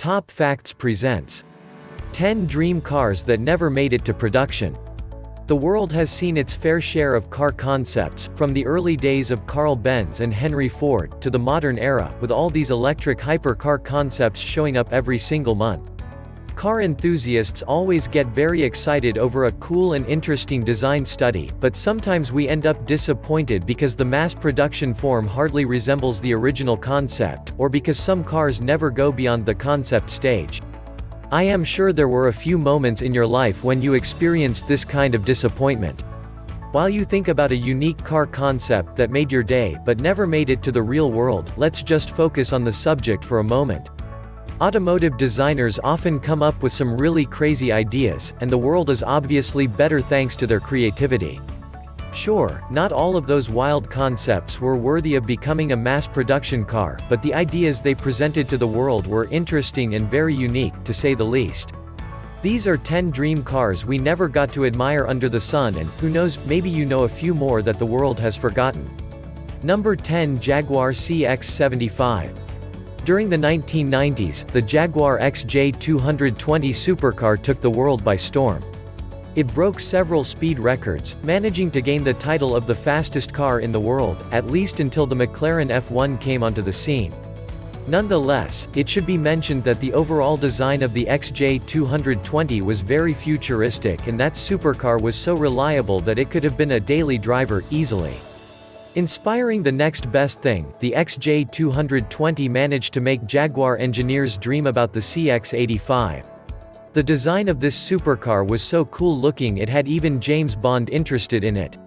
Top Facts presents 10 Dream Cars That Never Made It to Production. The world has seen its fair share of car concepts, from the early days of Karl Benz and Henry Ford, to the modern era, with all these electric hypercar concepts showing up every single month. Car enthusiasts always get very excited over a cool and interesting design study, but sometimes we end up disappointed because the mass production form hardly resembles the original concept, or because some cars never go beyond the concept stage. I am sure there were a few moments in your life when you experienced this kind of disappointment. While you think about a unique car concept that made your day but never made it to the real world, let's just focus on the subject for a moment. Automotive designers often come up with some really crazy ideas, and the world is obviously better thanks to their creativity. Sure, not all of those wild concepts were worthy of becoming a mass production car, but the ideas they presented to the world were interesting and very unique, to say the least. These are 10 dream cars we never got to admire under the sun, and, who knows, maybe you know a few more that the world has forgotten. Number 10. Jaguar C-X75. During the 1990s, the Jaguar XJ220 supercar took the world by storm. It broke several speed records, managing to gain the title of the fastest car in the world, at least until the McLaren F1 came onto the scene. Nonetheless, it should be mentioned that the overall design of the XJ220 was very futuristic, and that supercar was so reliable that it could have been a daily driver, easily. Inspiring the next best thing, the XJ220 managed to make Jaguar engineers dream about the CX-85. The design of this supercar was so cool looking it had even James Bond interested in it.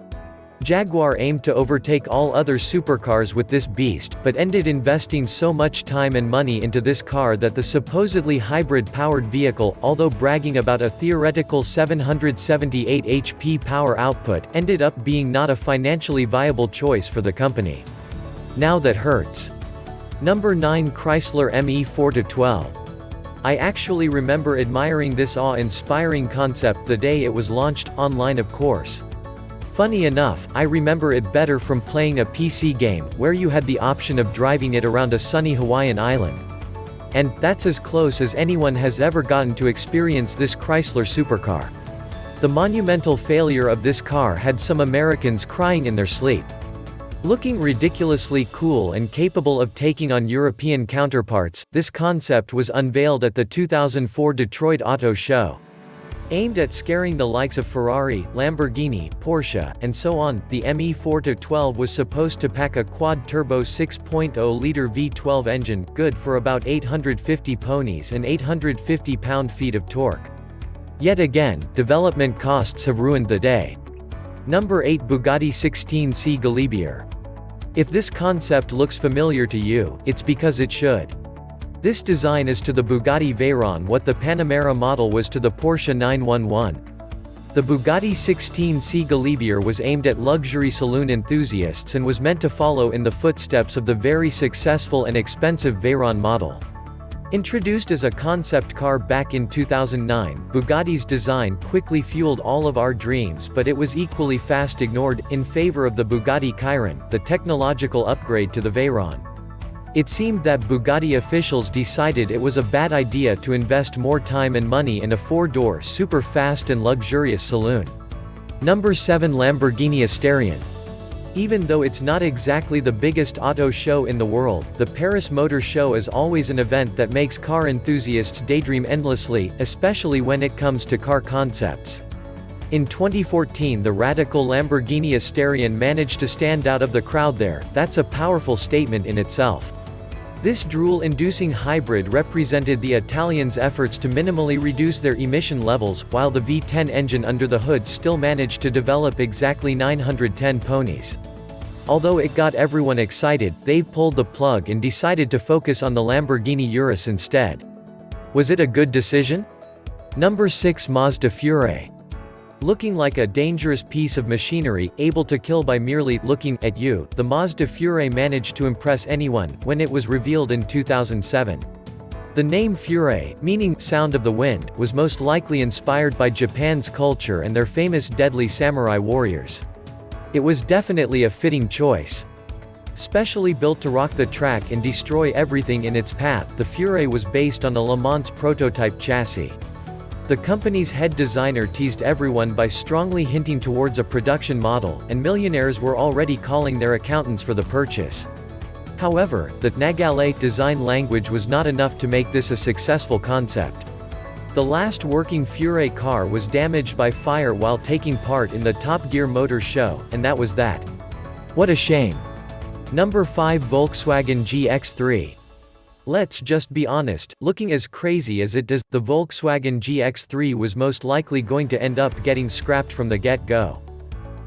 Jaguar aimed to overtake all other supercars with this beast, but ended investing so much time and money into this car that the supposedly hybrid-powered vehicle, although bragging about a theoretical 778 HP power output, ended up being not a financially viable choice for the company. Now that hurts. Number 9. Chrysler ME 4-12. I actually remember admiring this awe-inspiring concept the day it was launched, online of course. Funny enough, I remember it better from playing a PC game, where you had the option of driving it around a sunny Hawaiian island. And, that's as close as anyone has ever gotten to experience this Chrysler supercar. The monumental failure of this car had some Americans crying in their sleep. Looking ridiculously cool and capable of taking on European counterparts, this concept was unveiled at the 2004 Detroit Auto Show. Aimed at scaring the likes of Ferrari, Lamborghini, Porsche, and so on, the ME 4-12 was supposed to pack a quad-turbo 6.0-liter V12 engine, good for about 850 ponies and 850 pound-feet of torque. Yet again, development costs have ruined the day. Number 8. Bugatti 16C Galibier. If this concept looks familiar to you, it's because it should. This design is to the Bugatti Veyron what the Panamera model was to the Porsche 911. The Bugatti 16C Galibier was aimed at luxury saloon enthusiasts and was meant to follow in the footsteps of the very successful and expensive Veyron model. Introduced as a concept car back in 2009, Bugatti's design quickly fueled all of our dreams, but it was equally fast ignored, in favor of the Bugatti Chiron, the technological upgrade to the Veyron. It seemed that Bugatti officials decided it was a bad idea to invest more time and money in a four-door super fast and luxurious saloon. Number 7. Lamborghini Asterion. Even though it's not exactly the biggest auto show in the world, the Paris Motor Show is always an event that makes car enthusiasts daydream endlessly, especially when it comes to car concepts. In 2014, the radical Lamborghini Asterion managed to stand out of the crowd there. That's a powerful statement in itself. This drool-inducing hybrid represented the Italians' efforts to minimally reduce their emission levels, while the V10 engine under the hood still managed to develop exactly 910 ponies. Although it got everyone excited, they've pulled the plug and decided to focus on the Lamborghini Urus instead. Was it a good decision? Number 6. Mazda Furai. Looking like a dangerous piece of machinery, able to kill by merely looking at you, the Mazda Furai managed to impress anyone when it was revealed in 2007. The name Furai, meaning sound of the wind, was most likely inspired by Japan's culture and their famous deadly samurai warriors. It was definitely a fitting choice. Specially built to rock the track and destroy everything in its path, the Furai was based on a Le Mans prototype chassis. The company's head designer teased everyone by strongly hinting towards a production model, and millionaires were already calling their accountants for the purchase. However, the Nagale design language was not enough to make this a successful concept. The last working Furai car was damaged by fire while taking part in the Top Gear Motor Show, and that was that. What a shame. Number 5 Volkswagen GX3. Let's just be honest, looking as crazy as it does, the Volkswagen GX3 was most likely going to end up getting scrapped from the get-go.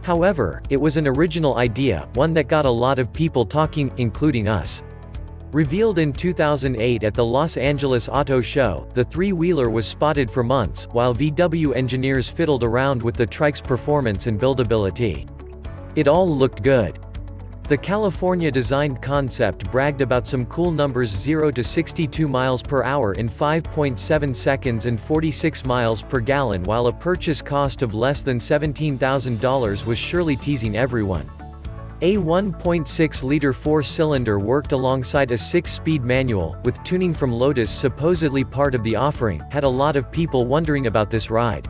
However, it was an original idea, one that got a lot of people talking, including us. Revealed in 2008 at the Los Angeles Auto Show, the three-wheeler was spotted for months, while VW engineers fiddled around with the trike's performance and buildability. It all looked good. The California-designed concept bragged about some cool numbers: 0 to 62 miles per hour in 5.7 seconds and 46 miles per gallon, while a purchase cost of less than $17,000 was surely teasing everyone. A 1.6-liter four-cylinder worked alongside a 6-speed manual, with tuning from Lotus supposedly part of the offering, had a lot of people wondering about this ride.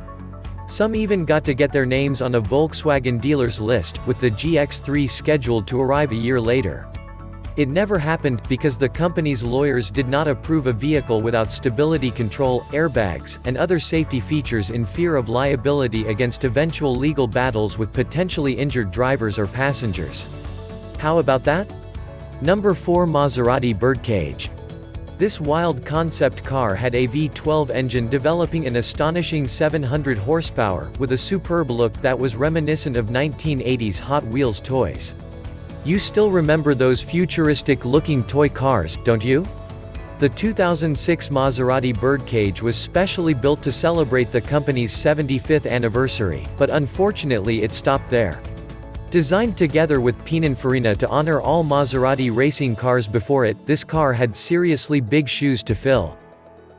Some even got to get their names on a Volkswagen dealer's list, with the GX3 scheduled to arrive a year later. It never happened, because the company's lawyers did not approve a vehicle without stability control, airbags, and other safety features in fear of liability against eventual legal battles with potentially injured drivers or passengers. How about that? Number 4 Maserati Birdcage. This wild concept car had a V12 engine developing an astonishing 700 horsepower, with a superb look that was reminiscent of 1980s Hot Wheels toys. You still remember those futuristic-looking toy cars, don't you? The 2006 Maserati Birdcage was specially built to celebrate the company's 75th anniversary, but unfortunately it stopped there. Designed together with Pininfarina to honor all Maserati racing cars before it, this car had seriously big shoes to fill.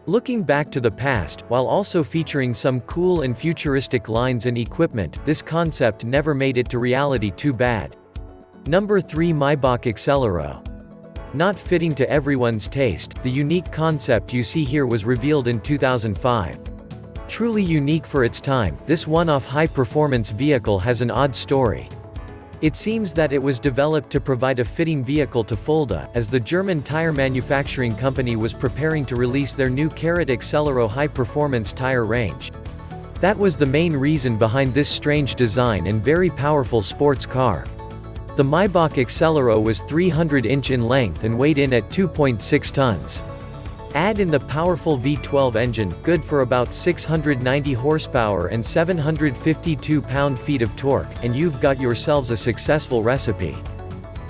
Looking back to the past, while also featuring some cool and futuristic lines and equipment, this concept never made it to reality. Too bad. Number 3 Maybach Exelero. Not fitting to everyone's taste, the unique concept you see here was revealed in 2005. Truly unique for its time, this one-off high-performance vehicle has an odd story. It seems that it was developed to provide a fitting vehicle to Fulda, as the German tire manufacturing company was preparing to release their new Exelero high-performance tire range. That was the main reason behind this strange design and very powerful sports car. The Maybach Exelero was 300-inch in length and weighed in at 2.6 tons. Add in the powerful V12 engine, good for about 690 horsepower and 752 pound-feet of torque, and you've got yourselves a successful recipe.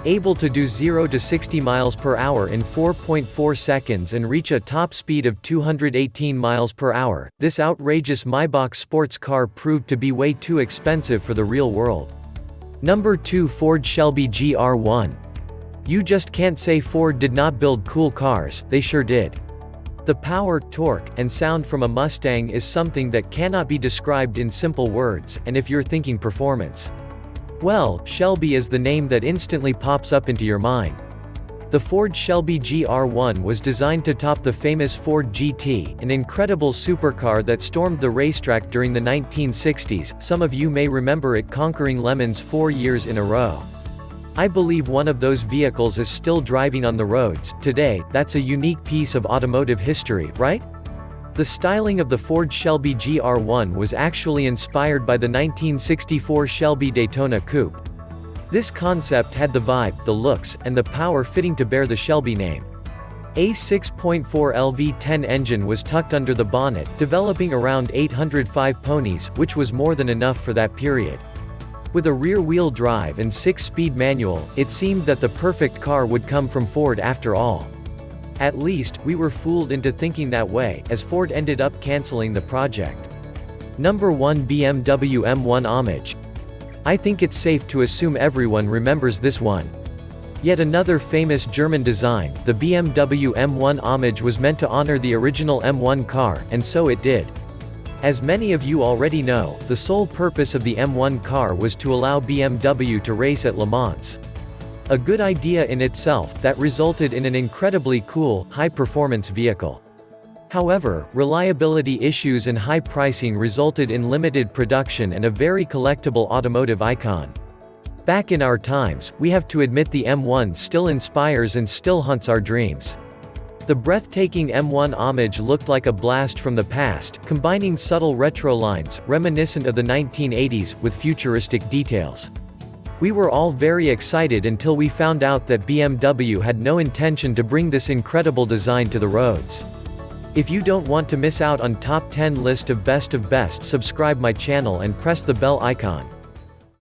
Able to do 0 to 60 miles per hour in 4.4 seconds and reach a top speed of 218 miles per hour, this outrageous Maybach sports car proved to be way too expensive for the real world. Number 2 Ford Shelby GR1. You just can't say Ford did not build cool cars, they sure did. The power, torque, and sound from a Mustang is something that cannot be described in simple words, and if you're thinking performance, well, Shelby is the name that instantly pops up into your mind. The Ford Shelby GR1 was designed to top the famous Ford GT, an incredible supercar that stormed the racetrack during the 1960s. Some of you may remember it conquering Le Mans 4 years in a row. I believe one of those vehicles is still driving on the roads today. That's a unique piece of automotive history, right? The styling of the Ford Shelby GR1 was actually inspired by the 1964 Shelby Daytona Coupe. This concept had the vibe, the looks, and the power fitting to bear the Shelby name. A 6.4 LV10 engine was tucked under the bonnet, developing around 805 ponies, which was more than enough for that period. With a rear-wheel drive and 6-speed manual, it seemed that the perfect car would come from Ford after all. At least, we were fooled into thinking that way, as Ford ended up canceling the project. Number 1 BMW M1 Homage. I think it's safe to assume everyone remembers this one. Yet another famous German design, the BMW M1 Homage was meant to honor the original M1 car, and so it did. As many of you already know, the sole purpose of the M1 car was to allow BMW to race at Le Mans. A good idea in itself, that resulted in an incredibly cool, high-performance vehicle. However, reliability issues and high pricing resulted in limited production and a very collectible automotive icon. Back in our times, we have to admit the M1 still inspires and still haunts our dreams. The breathtaking M1 Homage looked like a blast from the past, combining subtle retro lines, reminiscent of the 1980s, with futuristic details. We were all very excited until we found out that BMW had no intention to bring this incredible design to the roads. If you don't want to miss out on top 10 list of best, subscribe my channel and press the bell icon.